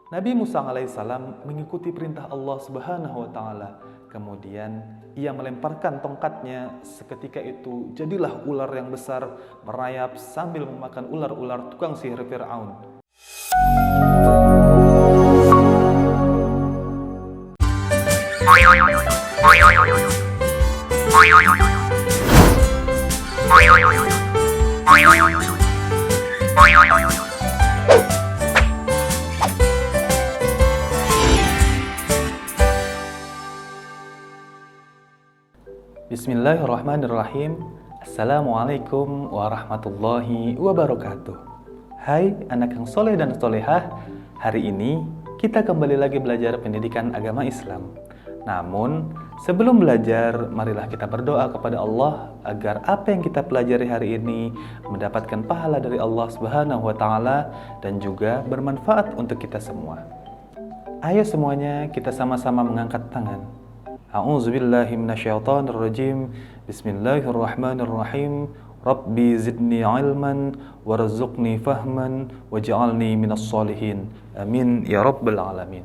Nabi Musa alaihissalam mengikuti perintah Allah Subhanahu wa taala. Kemudian ia melemparkan tongkatnya. Seketika itu jadilah ular yang besar merayap sambil memakan ular-ular tukang sihir Fir'aun. Bismillahirrahmanirrahim. Assalamualaikum warahmatullahi wabarakatuh. Hai anak yang soleh dan solehah, hari ini kita kembali lagi belajar pendidikan agama Islam. Namun sebelum belajar, marilah kita berdoa kepada Allah agar apa yang kita pelajari hari ini mendapatkan pahala dari Allah Subhanahu wa taala dan juga bermanfaat untuk kita semua. Ayo semuanya kita sama-sama mengangkat tangan. A'udzubillahi minasyaitonirrajim. Bismillahirrahmanirrahim. Rabbi zidni ilman warzuqni fahman waj'alni minas solihin. Amin ya rabbal alamin.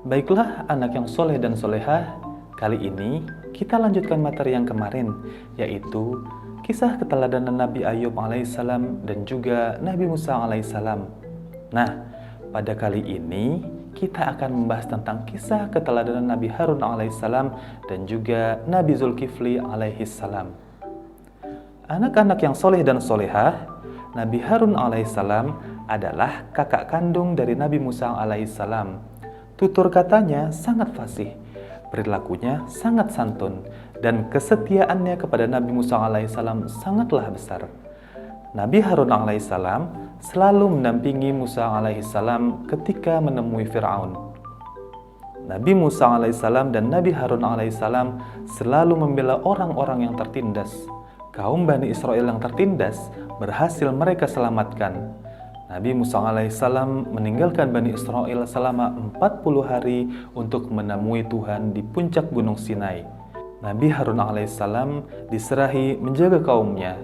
Baiklah anak yang soleh dan solehah, kali ini kita lanjutkan materi yang kemarin, yaitu kisah keteladanan Nabi Ayub alaihissalam dan juga Nabi Musa alaihissalam. Nah, pada kali ini kita akan membahas tentang kisah keteladanan Nabi Harun alaihissalam dan juga Nabi Zulkifli alaihissalam. Anak-anak yang soleh dan solehah, Nabi Harun alaihissalam adalah kakak kandung dari Nabi Musa alaihissalam. Tutur katanya sangat fasih, perilakunya sangat santun, dan kesetiaannya kepada Nabi Musa alaihissalam sangatlah besar. Nabi Harun alaihissalam selalu mendampingi Musa alaihissalam ketika menemui Fir'aun. Nabi Musa alaihissalam dan Nabi Harun alaihissalam selalu membela orang-orang yang tertindas. Kaum Bani Israel yang tertindas berhasil mereka selamatkan. Nabi Musa alaihissalam meninggalkan Bani Israel selama 40 hari untuk menemui Tuhan di puncak Gunung Sinai. Nabi Harun alaihissalam diserahi menjaga kaumnya.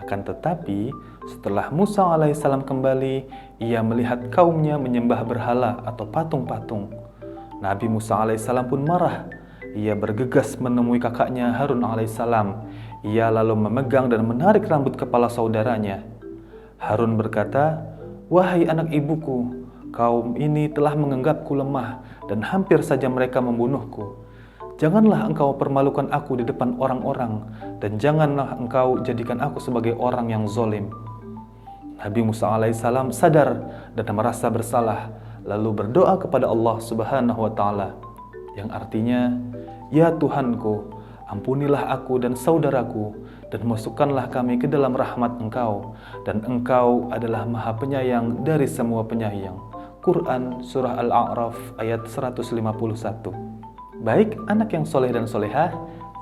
Akan tetapi, setelah Musa alaihissalam kembali, ia melihat kaumnya menyembah berhala atau patung-patung. Nabi Musa alaihissalam pun marah. Ia bergegas menemui kakaknya Harun alaihissalam. Ia lalu memegang dan menarik rambut kepala saudaranya. Harun berkata, "Wahai anak ibuku, kaum ini telah menganggapku lemah dan hampir saja mereka membunuhku. Janganlah engkau permalukan aku di depan orang-orang, dan janganlah engkau jadikan aku sebagai orang yang zalim." Nabi Musa alaihissalam sadar dan merasa bersalah, lalu berdoa kepada Allah Subhanahu wa taala, yang artinya, "Ya Tuhanku, ampunilah aku dan saudaraku, dan masukkanlah kami ke dalam rahmat Engkau, dan Engkau adalah Maha Penyayang dari semua penyayang." Quran Surah Al-A'raf ayat 151. Baik anak yang soleh dan solehah,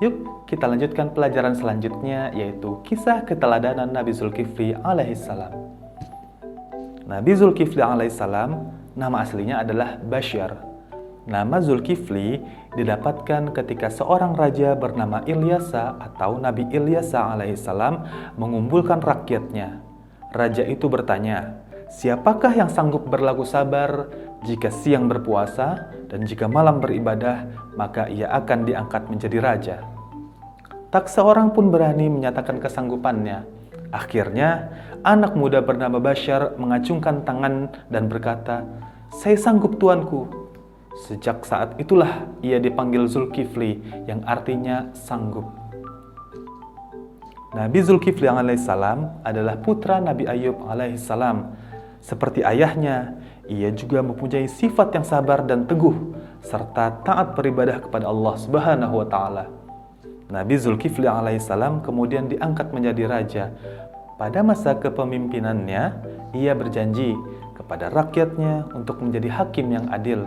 yuk kita lanjutkan pelajaran selanjutnya, yaitu kisah keteladanan Nabi Zulkifli alaihissalam. Nabi Zulkifli alaihissalam nama aslinya adalah Basyar. Nama Zulkifli didapatkan ketika seorang raja bernama Ilyasa atau Nabi Ilyasa alaihissalam mengumpulkan rakyatnya. Raja itu bertanya, "Siapakah yang sanggup berlaku sabar jika siang berpuasa dan jika malam beribadah, maka ia akan diangkat menjadi raja?" Tak seorang pun berani menyatakan kesanggupannya. Akhirnya, anak muda bernama Basyar mengacungkan tangan dan berkata, "Saya sanggup tuanku." Sejak saat itulah ia dipanggil Zulkifli, yang artinya sanggup. Nabi Zulkifli alaihissalam adalah putra Nabi Ayub alaihissalam. Seperti ayahnya, ia juga mempunyai sifat yang sabar dan teguh, serta taat beribadah kepada Allah Subhanahu wa taala. Nabi Zulkifli alaihissalam kemudian diangkat menjadi raja. Pada masa kepemimpinannya, ia berjanji kepada rakyatnya untuk menjadi hakim yang adil.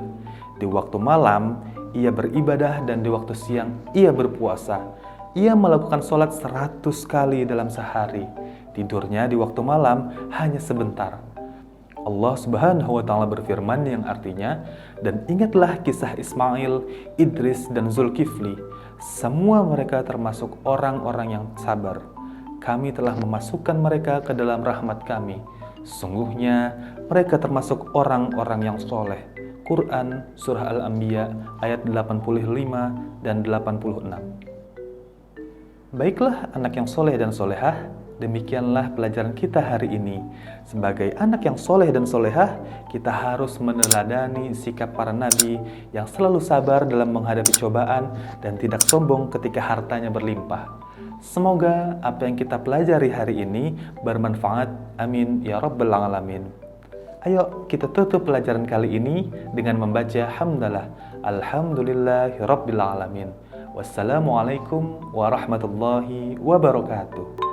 Di waktu malam, ia beribadah, dan di waktu siang, ia berpuasa. Ia melakukan sholat 100 kali dalam sehari. Tidurnya di waktu malam hanya sebentar. Allah Subhanahu wa taala berfirman yang artinya, "Dan ingatlah kisah Ismail, Idris, dan Zulkifli. Semua mereka termasuk orang-orang yang sabar. Kami telah memasukkan mereka ke dalam rahmat kami. Sungguhnya mereka termasuk orang-orang yang soleh. Quran Surah Al-Anbiya ayat 85 dan 86. Baiklah anak yang soleh dan solehah, demikianlah pelajaran kita hari ini. Sebagai anak yang soleh dan solehah, kita harus meneladani sikap para nabi yang selalu sabar dalam menghadapi cobaan dan tidak sombong ketika hartanya berlimpah. Semoga apa yang kita pelajari hari ini bermanfaat. Amin ya rabbal alamin. Ayo kita tutup pelajaran kali ini dengan membaca hamdalah. Alhamdulillahi rabbil alamin. Wassalamualaikum warahmatullahi wabarakatuh.